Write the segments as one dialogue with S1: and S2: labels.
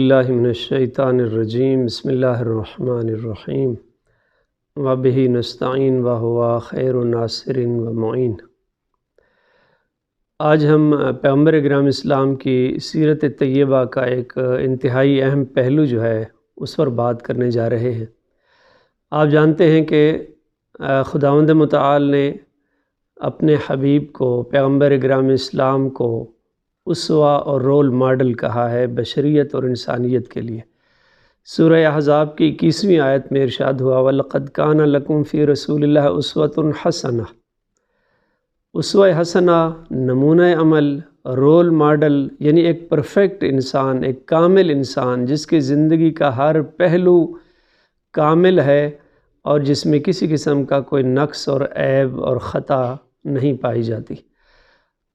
S1: باللہ من الشیطان الرجیم بسم اللہ الرحمن الرحیم وبہ نستعین وہو خیر ناصر و معین۔ آج ہم پیغمبر اکرم اسلام کی سیرت طیبہ کا ایک انتہائی اہم پہلو جو ہے اس پر بات کرنے جا رہے ہیں۔ آپ جانتے ہیں کہ خداوند متعال نے اپنے حبیب کو پیغمبر اکرم اسلام کو اسوہ اور رول ماڈل کہا ہے بشریت اور انسانیت کے لیے۔ سورہ احزاب کی 21ویں آیت میں ارشاد ہوا وَلَقَدْ كَانَ لَكُمْ فِي رَسُولِ اللَّهِ أُسْوَةٌ حَسَنَةٌ۔ اسوہ حسنہ، نمونہ عمل، رول ماڈل، یعنی ایک پرفیکٹ انسان، ایک کامل انسان جس کی زندگی کا ہر پہلو کامل ہے اور جس میں کسی قسم کا کوئی نقص اور عیب اور خطا نہیں پائی جاتی۔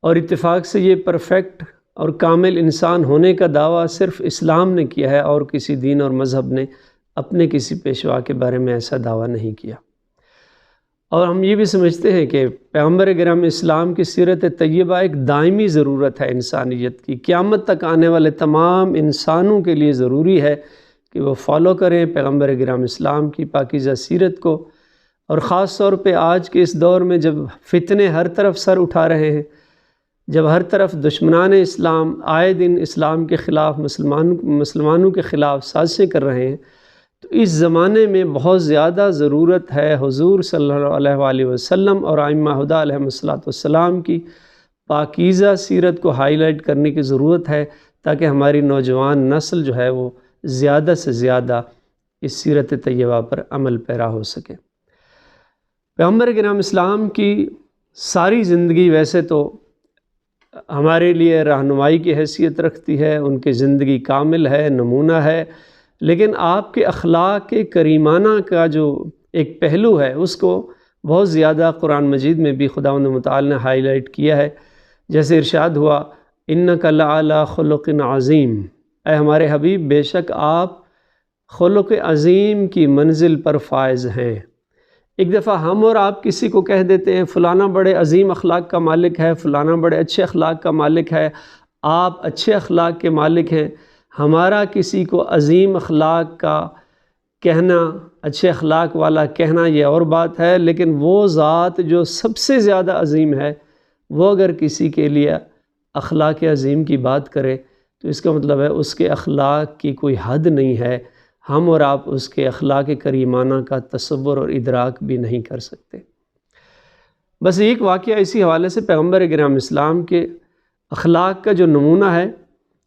S1: اور اتفاق سے یہ پرفیکٹ اور کامل انسان ہونے کا دعویٰ صرف اسلام نے کیا ہے اور کسی دین اور مذہب نے اپنے کسی پیشوا کے بارے میں ایسا دعویٰ نہیں کیا۔ اور ہم یہ بھی سمجھتے ہیں کہ پیغمبر اکرم اسلام کی سیرت طیبہ ایک دائمی ضرورت ہے انسانیت کی، قیامت تک آنے والے تمام انسانوں کے لیے ضروری ہے کہ وہ فالو کریں پیغمبر اکرم اسلام کی پاکیزہ سیرت کو۔ اور خاص طور پہ آج کے اس دور میں جب فتنے ہر طرف سر اٹھا رہے ہیں، جب ہر طرف دشمنان اسلام آئے دن اسلام کے خلاف مسلمانوں کے خلاف سازشیں کر رہے ہیں، تو اس زمانے میں بہت زیادہ ضرورت ہے حضور صلی اللہ علیہ وآلہ وسلم اور ائمہ ہدیٰ علیہم السلام کی پاکیزہ سیرت کو ہائی لائٹ کرنے کی ضرورت ہے، تاکہ ہماری نوجوان نسل جو ہے وہ زیادہ سے زیادہ اس سیرت طیبہ پر عمل پیرا ہو سکے۔ پیغمبر اکرم اسلام کی ساری زندگی ویسے تو ہمارے لیے رہنمائی کی حیثیت رکھتی ہے، ان کی زندگی کامل ہے، نمونہ ہے، لیکن آپ کے اخلاق کریمانہ کا جو ایک پہلو ہے اس کو بہت زیادہ قرآن مجید میں بھی خداوند متعال نے ہائی لائٹ کیا ہے۔ جیسے ارشاد ہوا اِنَّكَ لَعَلَىٰ خُلُقٍ عَظِيمٍ، اے ہمارے حبیب بے شک آپ خلق عظیم کی منزل پر فائز ہیں۔ ایک دفعہ ہم اور آپ کسی کو کہہ دیتے ہیں فلانا بڑے عظیم اخلاق کا مالک ہے، فلانا بڑے اچھے اخلاق کا مالک ہے، آپ اچھے اخلاق کے مالک ہیں۔ ہمارا کسی کو عظیم اخلاق کا کہنا، اچھے اخلاق والا کہنا یہ اور بات ہے، لیکن وہ ذات جو سب سے زیادہ عظیم ہے وہ اگر کسی کے لیے اخلاق عظیم کی بات کرے تو اس کا مطلب ہے اس کے اخلاق کی کوئی حد نہیں ہے، ہم اور آپ اس کے اخلاق کریمانہ کا تصور اور ادراک بھی نہیں کر سکتے۔ بس ایک واقعہ اسی حوالے سے پیغمبر اکرم اسلام کے اخلاق کا جو نمونہ ہے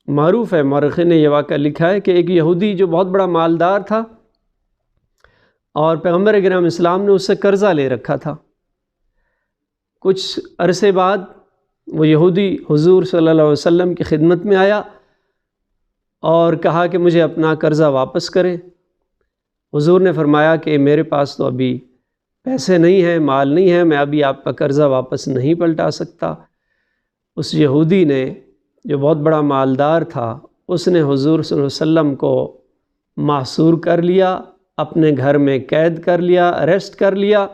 S1: معروف ہے، مورخین نے یہ واقعہ لکھا ہے کہ ایک یہودی جو بہت بڑا مالدار تھا اور پیغمبر اکرم اسلام نے اس سے قرضہ لے رکھا تھا۔ کچھ عرصے بعد وہ یہودی حضور صلی اللہ علیہ وسلم کی خدمت میں آیا اور کہا کہ مجھے اپنا قرضہ واپس کریں۔ حضور نے فرمایا کہ میرے پاس تو ابھی پیسے نہیں ہیں، مال نہیں ہے، میں ابھی آپ کا قرضہ واپس نہیں پلٹا سکتا۔ اس یہودی نے جو بہت بڑا مالدار تھا اس نے حضور صلی اللہ علیہ وسلم کو محصور کر لیا، اپنے گھر میں قید کر لیا، اریسٹ کر لیا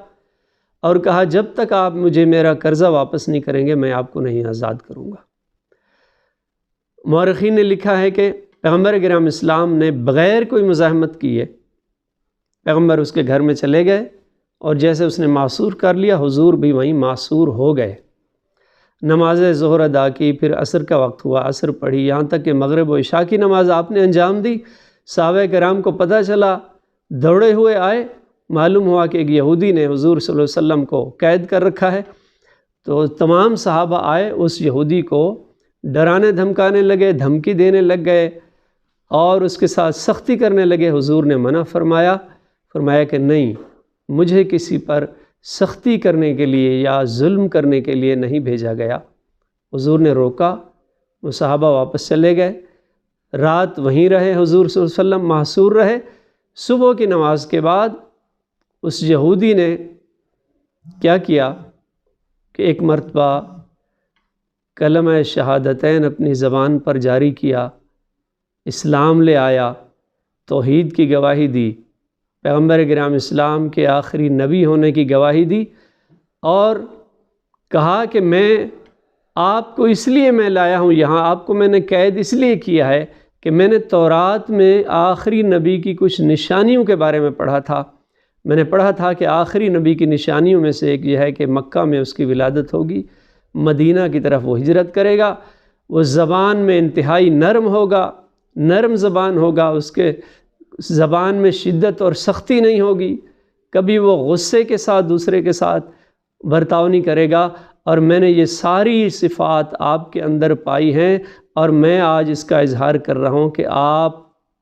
S1: اور کہا جب تک آپ مجھے میرا قرضہ واپس نہیں کریں گے میں آپ کو نہیں آزاد کروں گا۔ مورخین نے لکھا ہے کہ پیغمبر اکرم اسلام نے بغیر کوئی مزاحمت کیے پیغمبر اس کے گھر میں چلے گئے اور جیسے اس نے معصور کر لیا حضور بھی وہیں معصور ہو گئے۔ نماز ظہر ادا کی، پھر عصر کا وقت ہوا، عصر پڑھی، یہاں تک کہ مغرب و عشاء کی نماز آپ نے انجام دی۔ صحابہ کرام کو پتہ چلا، دوڑے ہوئے آئے، معلوم ہوا کہ ایک یہودی نے حضور صلی اللہ علیہ وسلم کو قید کر رکھا ہے۔ تو تمام صحابہ آئے، اس یہودی کو ڈرانے دھمکانے لگے، دھمکی دینے لگ گئے اور اس کے ساتھ سختی کرنے لگے۔ حضور نے منع فرمایا کہ نہیں، مجھے کسی پر سختی کرنے کے لیے یا ظلم کرنے کے لیے نہیں بھیجا گیا۔ حضور نے روکا، وہ صحابہ واپس چلے گئے، رات وہیں رہے، حضور صلی اللہ علیہ وسلم محصور رہے۔ صبح کی نماز کے بعد اس یہودی نے کیا کیا کہ ایک مرتبہ کلمہ شہادتین اپنی زبان پر جاری کیا، اسلام لے آیا، توحید کی گواہی دی، پیغمبر اکرم اسلام کے آخری نبی ہونے کی گواہی دی اور کہا کہ میں آپ کو اس لیے میں لایا ہوں یہاں، آپ کو میں نے قید اس لیے کیا ہے کہ میں نے تورات میں آخری نبی کی کچھ نشانیوں کے بارے میں پڑھا تھا۔ میں نے پڑھا تھا کہ آخری نبی کی نشانیوں میں سے ایک یہ ہے کہ مکہ میں اس کی ولادت ہوگی، مدینہ کی طرف وہ ہجرت کرے گا، وہ زبان میں انتہائی نرم ہوگا، نرم زبان ہوگا، اس کے زبان میں شدت اور سختی نہیں ہوگی، کبھی وہ غصے کے ساتھ دوسرے کے ساتھ برتاؤ نہیں کرے گا، اور میں نے یہ ساری صفات آپ کے اندر پائی ہیں، اور میں آج اس کا اظہار کر رہا ہوں کہ آپ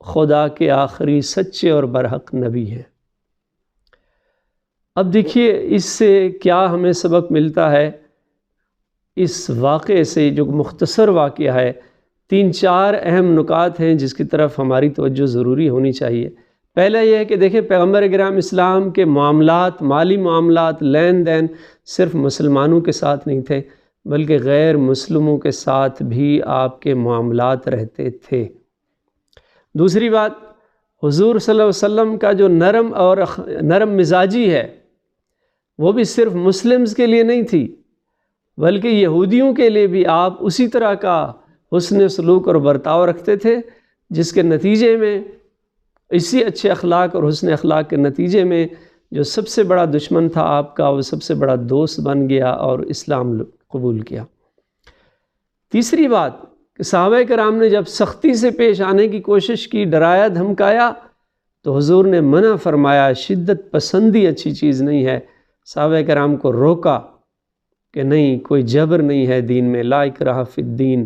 S1: خدا کے آخری سچے اور برحق نبی ہیں۔ اب دیکھیے اس سے کیا ہمیں سبق ملتا ہے۔ اس واقعے سے جو مختصر واقعہ ہے، 3-4 اہم نکات ہیں جس کی طرف ہماری توجہ ضروری ہونی چاہیے۔ پہلا یہ ہے کہ دیکھیں پیغمبر اکرم اسلام کے معاملات، مالی معاملات، لین دین صرف مسلمانوں کے ساتھ نہیں تھے بلکہ غیر مسلموں کے ساتھ بھی آپ کے معاملات رہتے تھے۔ دوسری بات، حضور صلی اللہ علیہ وسلم کا جو نرم مزاجی ہے وہ بھی صرف مسلمز کے لیے نہیں تھی بلکہ یہودیوں کے لیے بھی آپ اسی طرح کا حسن سلوک اور برتاؤ رکھتے تھے، جس کے نتیجے میں اسی اچھے اخلاق اور حسن اخلاق کے نتیجے میں جو سب سے بڑا دشمن تھا آپ کا، وہ سب سے بڑا دوست بن گیا اور اسلام قبول کیا۔ تیسری بات کہ صحابہ کرام نے جب سختی سے پیش آنے کی کوشش کی، ڈرایا دھمکایا، تو حضور نے منع فرمایا۔ شدت پسندی اچھی چیز نہیں ہے، صحابہ کرام کو روکا کہ نہیں، کوئی جبر نہیں ہے دین میں، لا اکراہ فی الدین۔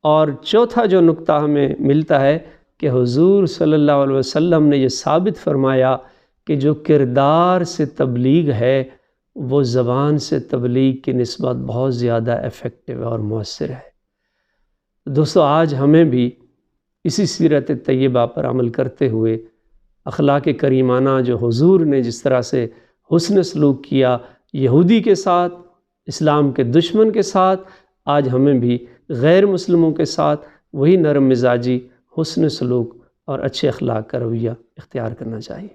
S1: اور چوتھا جو نقطہ ہمیں ملتا ہے کہ حضور صلی اللہ علیہ وسلم نے یہ ثابت فرمایا کہ جو کردار سے تبلیغ ہے وہ زبان سے تبلیغ کی نسبت بہت زیادہ ایفیکٹو اور مؤثر ہے۔ دوستو، آج ہمیں بھی اسی سیرت طیبہ پر عمل کرتے ہوئے اخلاق کریمانہ جو حضور نے جس طرح سے حسن سلوک کیا یہودی کے ساتھ، اسلام کے دشمن کے ساتھ، آج ہمیں بھی غیر مسلموں کے ساتھ وہی نرم مزاجی، حسن سلوک اور اچھے اخلاق کا رویہ اختیار کرنا چاہیے۔